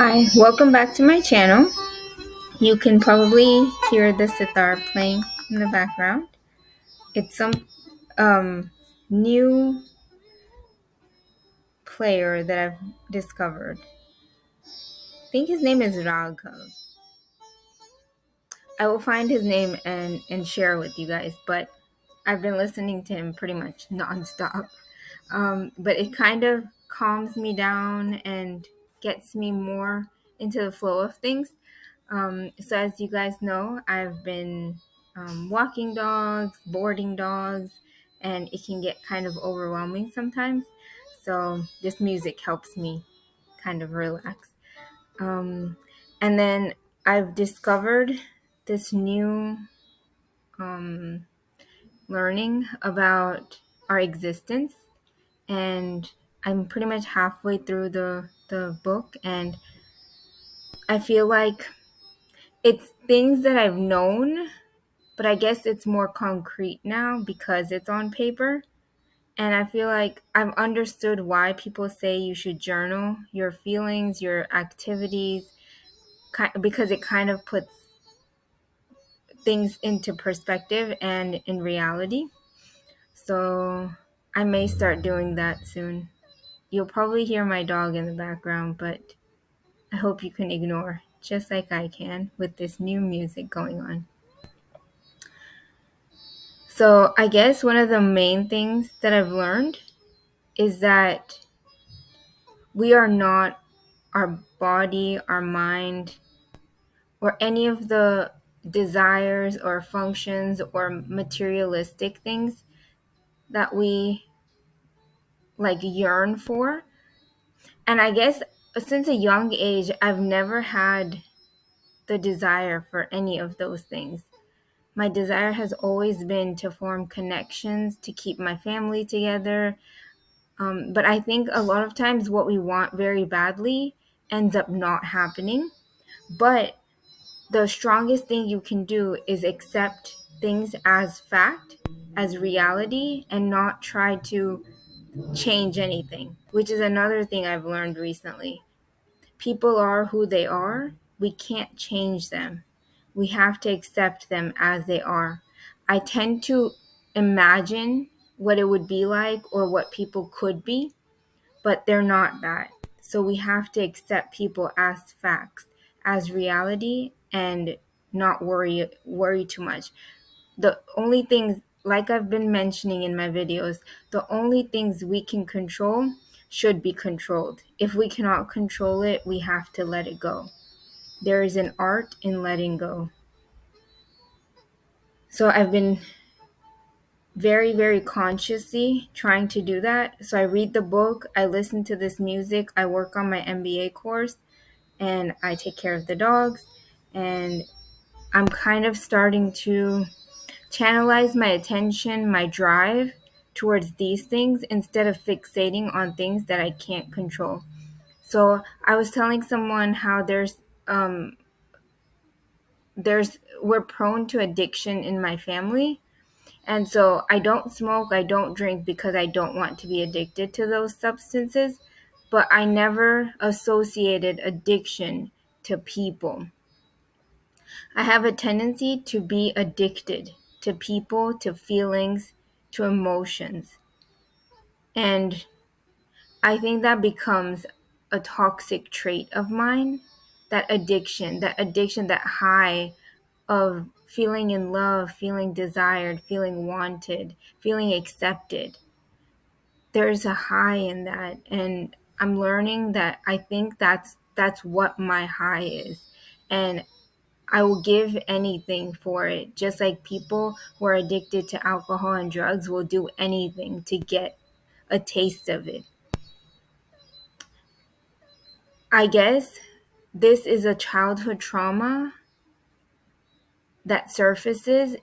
Hi, welcome back to my channel. You can probably hear the sitar playing in the background. It's some new player that I've discovered. I think his name is Raghav. I will find his name and share with you guys, but I've been listening to him pretty much nonstop. But it kind of calms me down and gets me more into the flow of things. So as you guys know, I've been walking dogs, boarding dogs, and it can get kind of overwhelming sometimes. So this music helps me kind of relax. And then I've discovered this new learning about our existence, and I'm pretty much halfway through the book, and I feel like it's things that I've known, but I guess it's more concrete now because it's on paper. And I feel like I've understood why people say you should journal your feelings, your activities, because it kind of puts things into perspective and in reality. So I may start doing that soon. You'll probably hear my dog in the background, but I hope you can ignore, just like I can with this new music going on. So I guess one of the main things that I've learned is that we are not our body, our mind, or any of the desires or functions or materialistic things that we like yearn for. And I guess since a young age, I've never had the desire for any of those things. My desire has always been to form connections, to keep my family together. But I think a lot of times what we want very badly ends up not happening. But the strongest thing you can do is accept things as fact, as reality, and not try to change anything, which is another thing I've learned recently. People are who they are. We can't change them. We have to accept them as they are. I tend to imagine what it would be like or what people could be, but they're not that. So we have to accept people as facts, as reality, and not worry too much. The only things, like I've been mentioning in my videos, the only things we can control should be controlled. If we cannot control it, we have to let it go. There is an art in letting go. So I've been very, very consciously trying to do that. So I read the book, I listen to this music, I work on my MBA course, and I take care of the dogs. And I'm kind of starting to channelize my attention, my drive towards these things instead of fixating on things that I can't control. So I was telling someone how we're prone to addiction in my family. And so I don't smoke, I don't drink because I don't want to be addicted to those substances, but I never associated addiction to people. I have a tendency to be addicted to people, to feelings, to emotions. And I think that becomes a toxic trait of mine, that addiction, that high of feeling in love, feeling desired, feeling wanted, feeling accepted. There's a high in that, and I'm learning that I think that's what my high is. And I will give anything for it, just like people who are addicted to alcohol and drugs will do anything to get a taste of it. I guess this is a childhood trauma that surfaces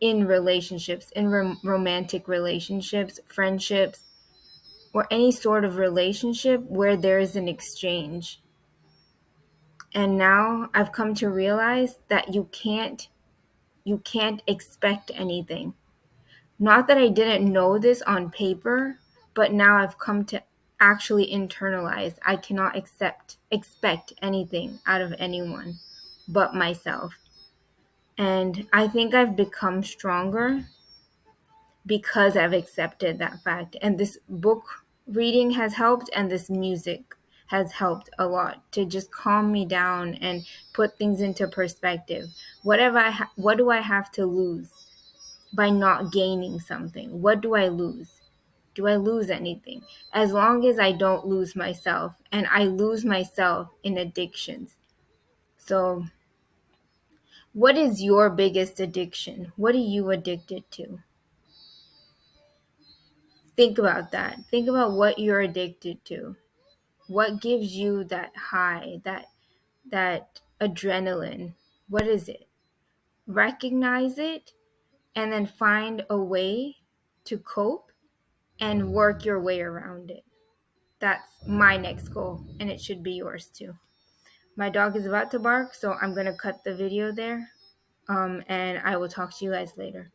in relationships, in romantic relationships, friendships, or any sort of relationship where there is an exchange. And now I've come to realize that you can't expect anything. Not that I didn't know this on paper, but now I've come to actually internalize. I cannot expect anything out of anyone but myself. And I think I've become stronger because I've accepted that fact. And this book reading has helped, and this music has helped a lot to just calm me down and put things into perspective. What do I have to lose by not gaining something? What do I lose? Do I lose anything? As long as I don't lose myself, and I lose myself in addictions. So, what is your biggest addiction? What are you addicted to? Think about that. Think about what you're addicted to. What gives you that high, that adrenaline? What is it? Recognize it and then find a way to cope and work your way around it. That's my next goal, and it should be yours too. My dog is about to bark, so I'm going to cut the video there. And I will talk to you guys later.